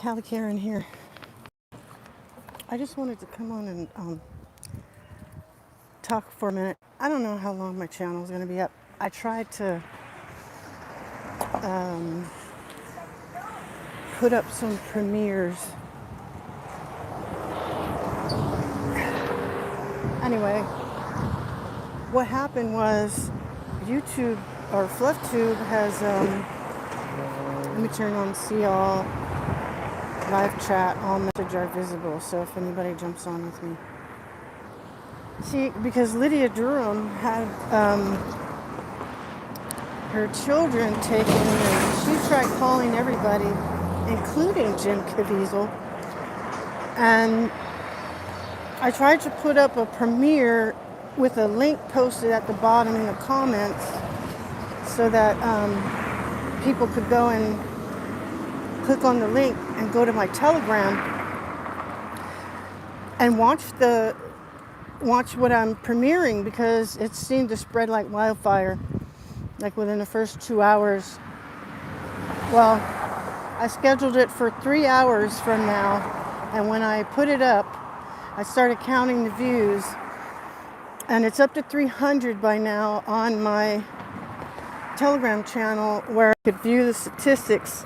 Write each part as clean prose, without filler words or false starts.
KaliKaren here. I just wanted to come on and talk for a minute. I don't know how long my channel is going to be up. I tried to put up some premieres. Anyway, what happened was YouTube or FluffTube has, let me turn on see all, live chat, all messages are visible. So if anybody jumps on with me. See, because Lydia Durham had her children taken, and she tried calling everybody, including Jim Caviezel. And I tried to put up a premiere with a link posted at the bottom in the comments so that people could go and click on the link and go to my Telegram and watch what I'm premiering, because it seemed to spread like wildfire, like within the first 2 hours. Well, I scheduled it for 3 hours from now, and when I put it up, I started counting the views, and it's up to 300 by now on my Telegram channel, where I could view the statistics.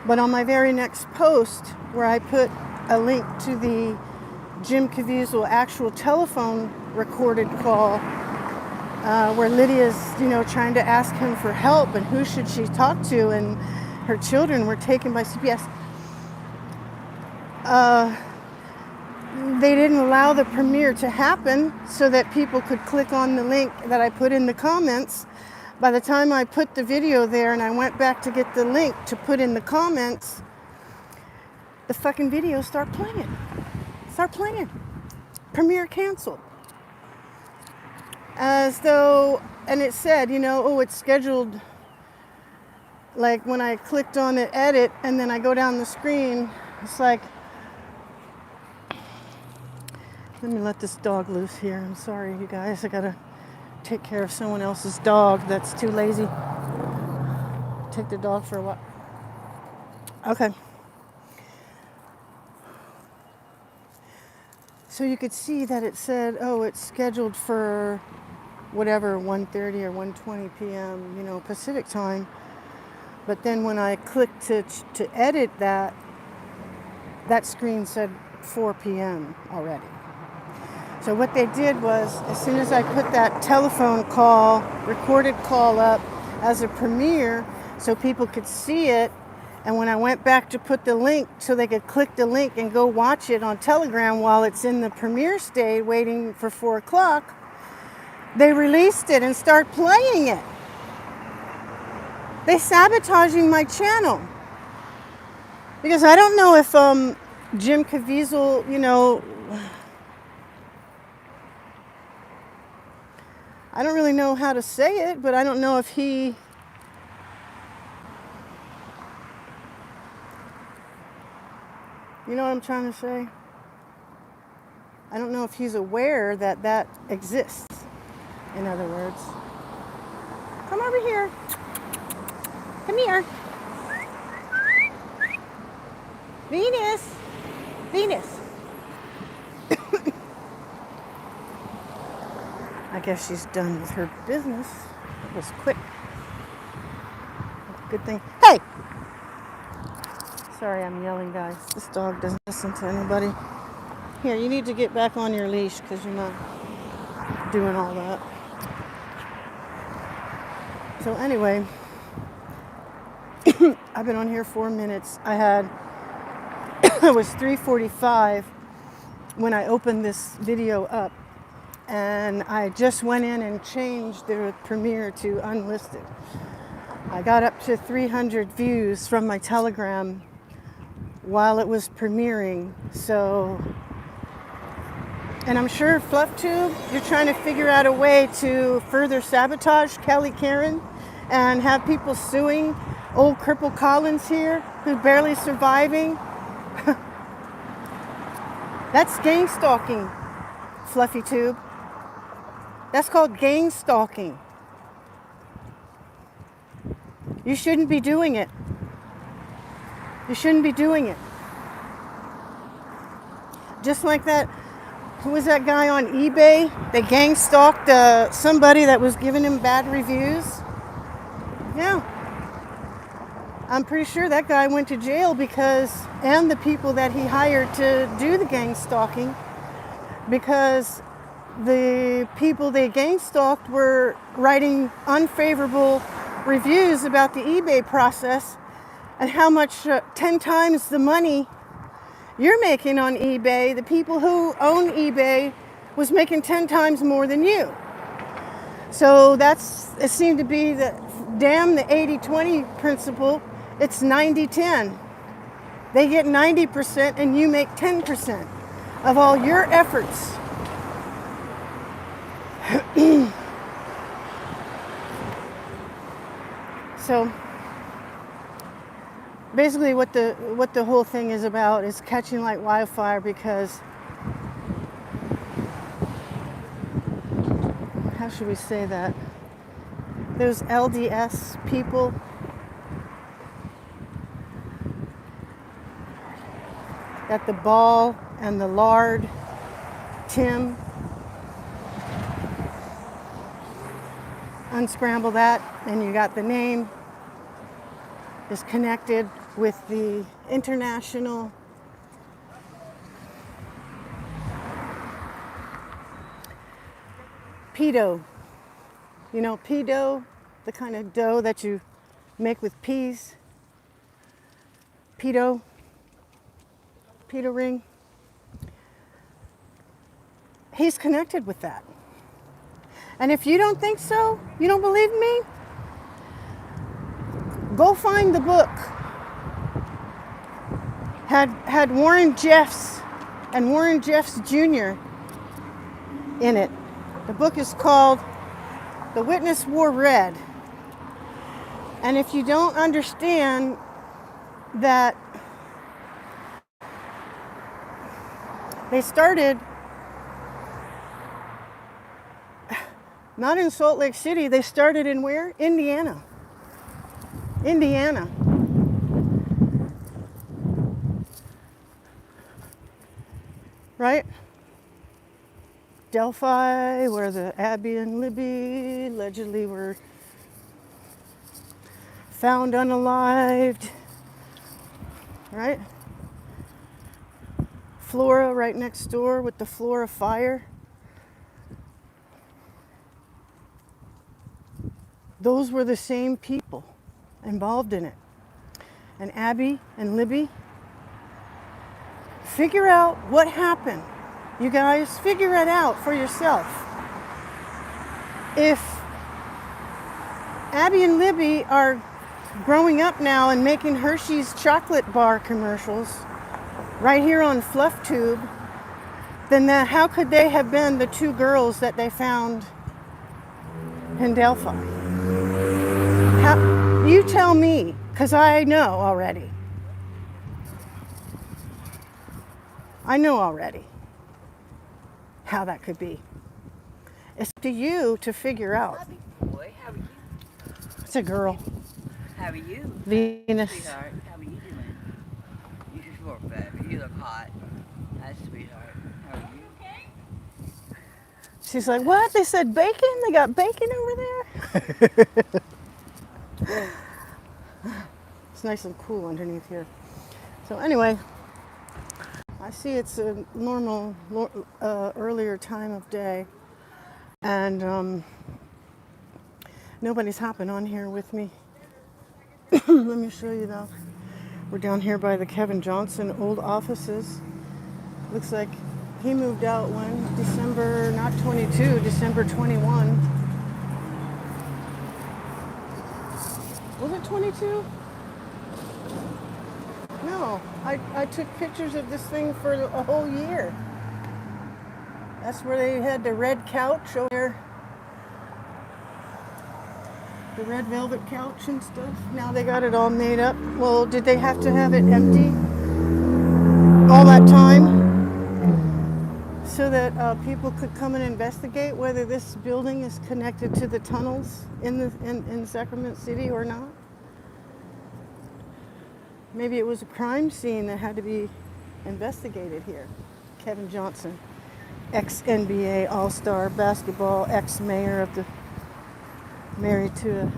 But on my very next post, where I put a link to the Jim Caviezel actual telephone recorded call, where Lydia's, trying to ask him for help and who should she talk to, and her children were taken by CPS. They didn't allow the premiere to happen so that people could click on the link that I put in the comments. By the time I put the video there and I went back to get the link to put in the comments, the fucking video started playing. Premiere canceled. As though, and it said, it's scheduled, like when I clicked on the edit and then I go down the screen, it's like, let me let this dog loose here. I'm sorry, you guys. I gotta take care of someone else's dog that's too lazy. Take the dog for a walk. Okay. So you could see that it said, it's scheduled for whatever, 1:30 or 1:20 p.m., Pacific time. But then when I clicked to edit that screen said 4 p.m. already. So what they did was, as soon as I put that telephone call, recorded call up as a premiere so people could see it, and when I went back to put the link so they could click the link and go watch it on Telegram while it's in the premiere state waiting for 4 o'clock, they released it and started playing it. They sabotaging my channel. Because I don't know if Jim Caviezel, I don't really know how to say it, but I don't know if he... You know what I'm trying to say? I don't know if he's aware that exists, in other words. Come over here. Come here. Venus. I guess she's done with her business. It was quick. Good thing. Hey! Sorry, I'm yelling, guys. This dog doesn't listen to anybody. Here, you need to get back on your leash because you're not doing all that. So anyway, I've been on here 4 minutes. It was 3:45 when I opened this video up. And I just went in and changed the premiere to unlisted. I got up to 300 views from my Telegram while it was premiering. So, and I'm sure FluffTube, you're trying to figure out a way to further sabotage KaliKaren and have people suing old Cripple Collins here, who's barely surviving. That's gang stalking, FluffyTube. That's called gang stalking. You shouldn't be doing it. You shouldn't be doing it. Just like that, who was that guy on eBay? They gang stalked somebody that was giving him bad reviews. Yeah, I'm pretty sure that guy went to jail and the people that he hired to do the gang stalking, because the people they gang stalked were writing unfavorable reviews about the eBay process and how much 10 times the money you're making on eBay, the people who own eBay was making 10 times more than you. So it seemed to be the 80-20 principle. It's 90-10. They get 90% and you make 10% of all your efforts. So basically what the whole thing is about is catching like wildfire, because how should we say that? Those LDS people, at the ball and the lard, Tim, unscramble that and you got the name, is connected with the international pedo. You know, pea dough, the kind of dough that you make with peas. Pedo ring. He's connected with that. And if you don't think so, you don't believe me, go find the book. Had Warren Jeffs and Warren Jeffs Jr. in it. The book is called The Witness Wore Red. And if you don't understand that they started not in Salt Lake City, they started in where? Indiana. Right? Delphi, where the Abby and Libby allegedly were found unalived. Right? Flora right next door with the Flora fire. Those were the same people involved in it. And Abby and Libby, figure out what happened. You guys, figure it out for yourself. If Abby and Libby are growing up now and making Hershey's chocolate bar commercials right here on Fluff Tube, then how could they have been the two girls that they found in Delphi? You tell me, because I know already. I know already how that could be. It's up to you to figure out. Boy, how are you? It's a girl. How are you? Venus. Sweetheart, how are you doing? You just look better. You look hot. Hi, sweetheart. How are you? She's like, what? They said bacon? They got bacon over there? It's nice and cool underneath here. So anyway, I see it's a normal, earlier time of day, and nobody's hopping on here with me. Let me show you though. We're down here by the Kevin Johnson old offices. Looks like he moved out when? December, not 22, December 21. Was it 22? No, I took pictures of this thing for a whole year. That's where they had the red couch over there. The red velvet couch and stuff. Now they got it all made up. Well, did they have to have it empty all that time so that people could come and investigate whether this building is connected to the tunnels in Sacramento City or not? Maybe it was a crime scene that had to be investigated here. Kevin Johnson, ex-NBA All-Star basketball, ex-mayor of the, married to a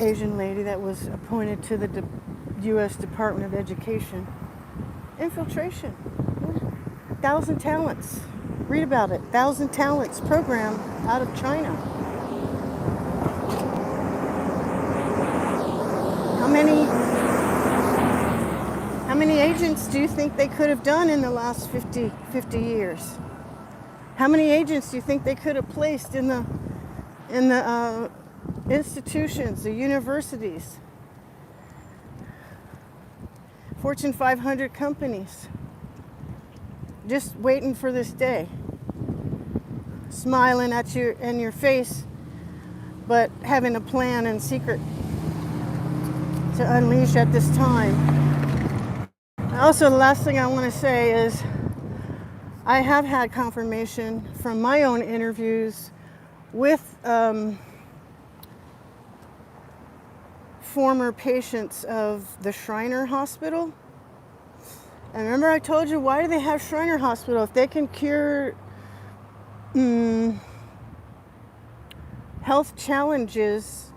Asian lady that was appointed to the U.S. Department of Education. Infiltration. 1,000 Talents. Read about it. 1,000 Talents program out of China. How many agents do you think they could have done in the last 50 years? How many agents do you think they could have placed in the institutions, the universities, Fortune 500 companies, just waiting for this day, smiling at you in your face, but having a plan in secret to unleash at this time. Also, the last thing I want to say is I have had confirmation from my own interviews with former patients of the Shriner Hospital. And remember I told you, why do they have Shriner Hospital? If they can cure health challenges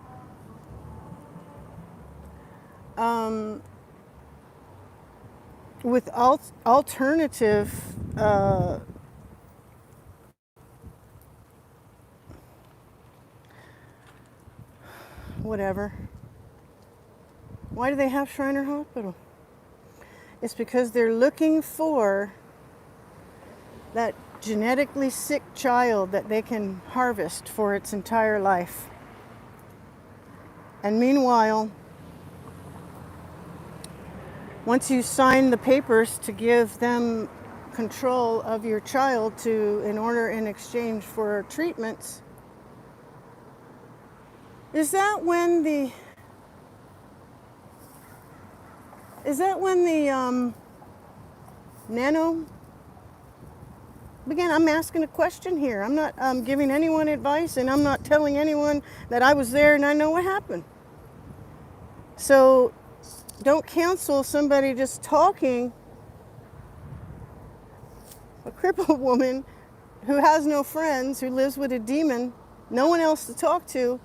with alternative whatever. Why do they have Shriner Hospital? It's because they're looking for that genetically sick child that they can harvest for its entire life. And meanwhile, once you sign the papers to give them control of your child in exchange for treatments, is that when the nano began? I'm asking a question here. I'm not giving anyone advice, and I'm not telling anyone that I was there and I know what happened. So don't cancel somebody just talking. A crippled woman who has no friends, who lives with a demon, no one else to talk to.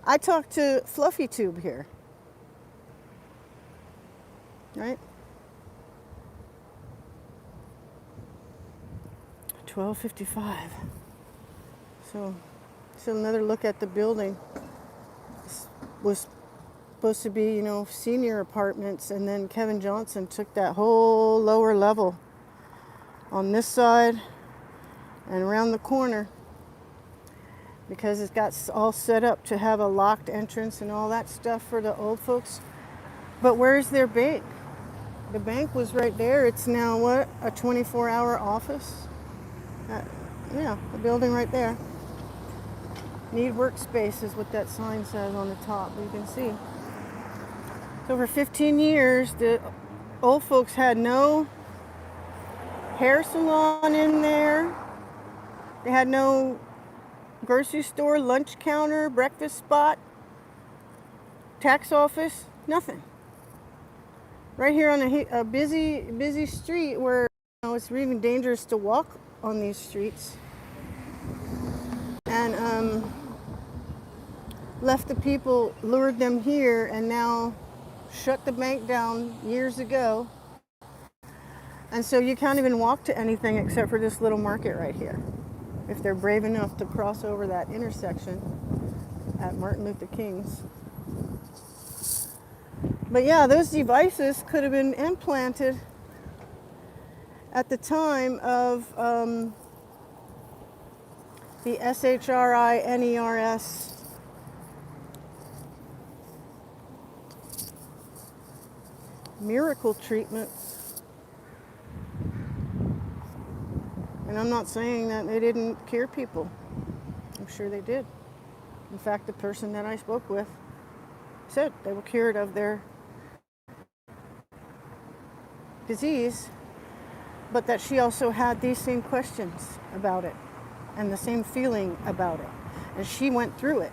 I talk to Fluffy Tube here. Right? 12:55. So another look at the building. This was supposed to be, senior apartments, and then Kevin Johnson took that whole lower level on this side and around the corner, because it's got all set up to have a locked entrance and all that stuff for the old folks. But where's their bank? The bank was right there. It's now what? A 24-hour office? Yeah, the building right there. Need workspace is what that sign says on the top. You can see. So for 15 years, the old folks had no hair salon in there. They had no grocery store, lunch counter, breakfast spot, tax office, nothing. Right here on a busy street where it's even dangerous to walk on these streets. And left the people, lured them here, and now shut the bank down years ago. And so you can't even walk to anything except for this little market right here, if they're brave enough to cross over that intersection at Martin Luther King's. But yeah, those devices could have been implanted at the time of the SHRI-NERS miracle treatments. And I'm not saying that they didn't cure people. I'm sure they did. In fact, the person that I spoke with said they were cured of their disease, but that she also had these same questions about it and the same feeling about it. And she went through it.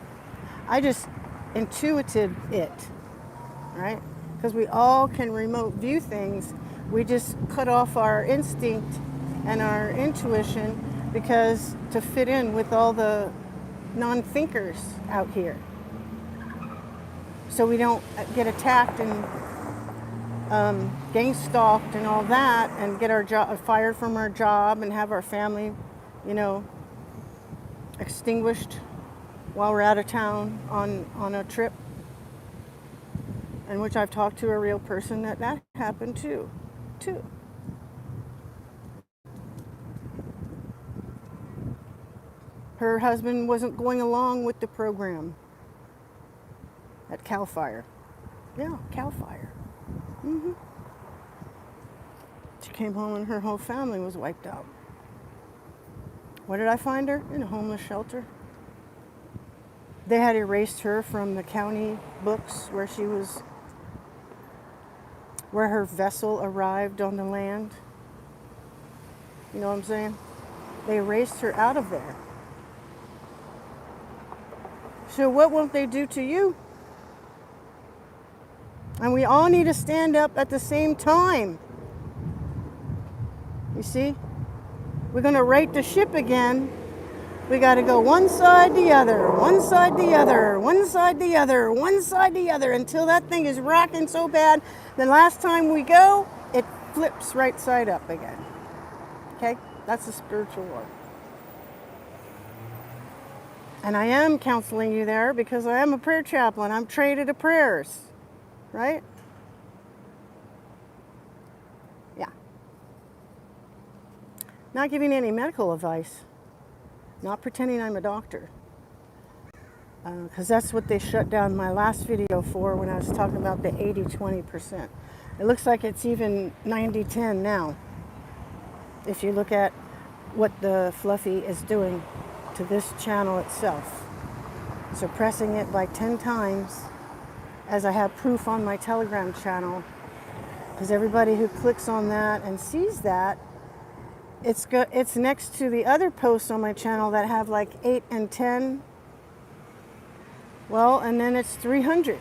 I just intuited it, right? Because we all can remote view things. We just cut off our instinct and our intuition, because to fit in with all the non-thinkers out here, so we don't get attacked and gang stalked and all that, and get our job fired from our job, and have our family, you know, extinguished while we're out of town on a trip. In which I've talked to a real person that happened too. Her husband wasn't going along with the program at KaliKaren. Yeah, KaliKaren. She came home and her whole family was wiped out. Where did I find her? In a homeless shelter. They had erased her from the county books where her vessel arrived on the land. You know what I'm saying? They erased her out of there. So what won't they do to you? And we all need to stand up at the same time. You see? We're going to right the ship again. We got to go one side, the other, one side, the other, one side, the other, one side, the other, until that thing is rocking so bad, the last time we go, it flips right side up again. Okay? That's the spiritual work. And I am counseling you there because I am a prayer chaplain. I'm traded to prayers. Right? Yeah. Not giving any medical advice. Not pretending I'm a doctor. Because that's what they shut down my last video for when I was talking about the 80-20%. It looks like it's even 90-10 now. If you look at what the Fluffy is doing to this channel itself. Suppressing it by 10 times, as I have proof on my Telegram channel. Because everybody who clicks on that and sees that, it's next to the other posts on my channel that have like 8 and 10. Well, and then it's 300.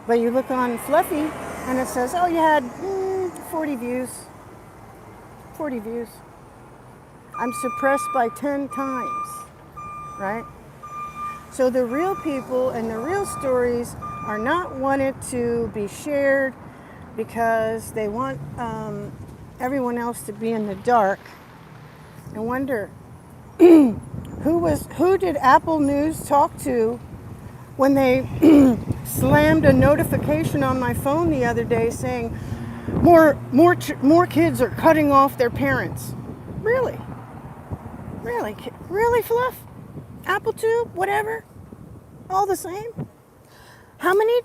But you look on Fluffy and it says, oh, you had 40 views. 40 views. I'm suppressed by 10 times, right? So the real people and the real stories are not wanted to be shared because they want everyone else to be in the dark and wonder who did Apple News talk to when they slammed a notification on my phone the other day saying more kids are cutting off their parents. Really, Fluff? Apple Tube, whatever, all the same. How many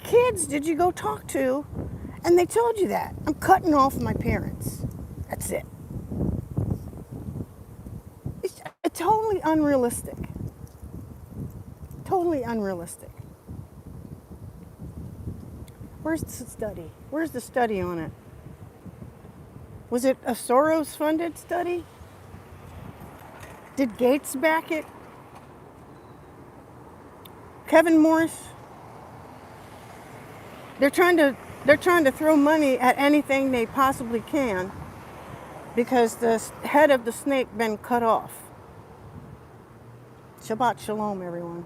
kids did you go talk to and they told you that? I'm cutting off my parents. That's it. It's totally unrealistic. Totally unrealistic. Where's the study? Where's the study on it? Was it a Soros-funded study? Did Gates back it? Kevin Morris? They're trying to throw money at anything they possibly can because the head of the snake been cut off. Shabbat shalom, everyone.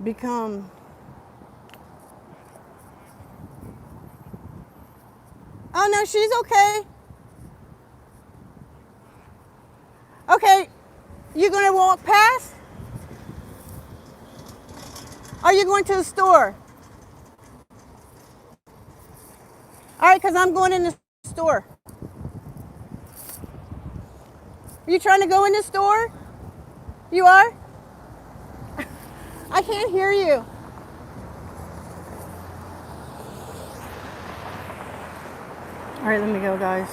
Become oh no, she's okay. Okay, you gonna walk past? Are you going to the store? All right, because I'm going in the store. Are you trying to go in the store? You are? I can't hear you. All right, let me go, guys.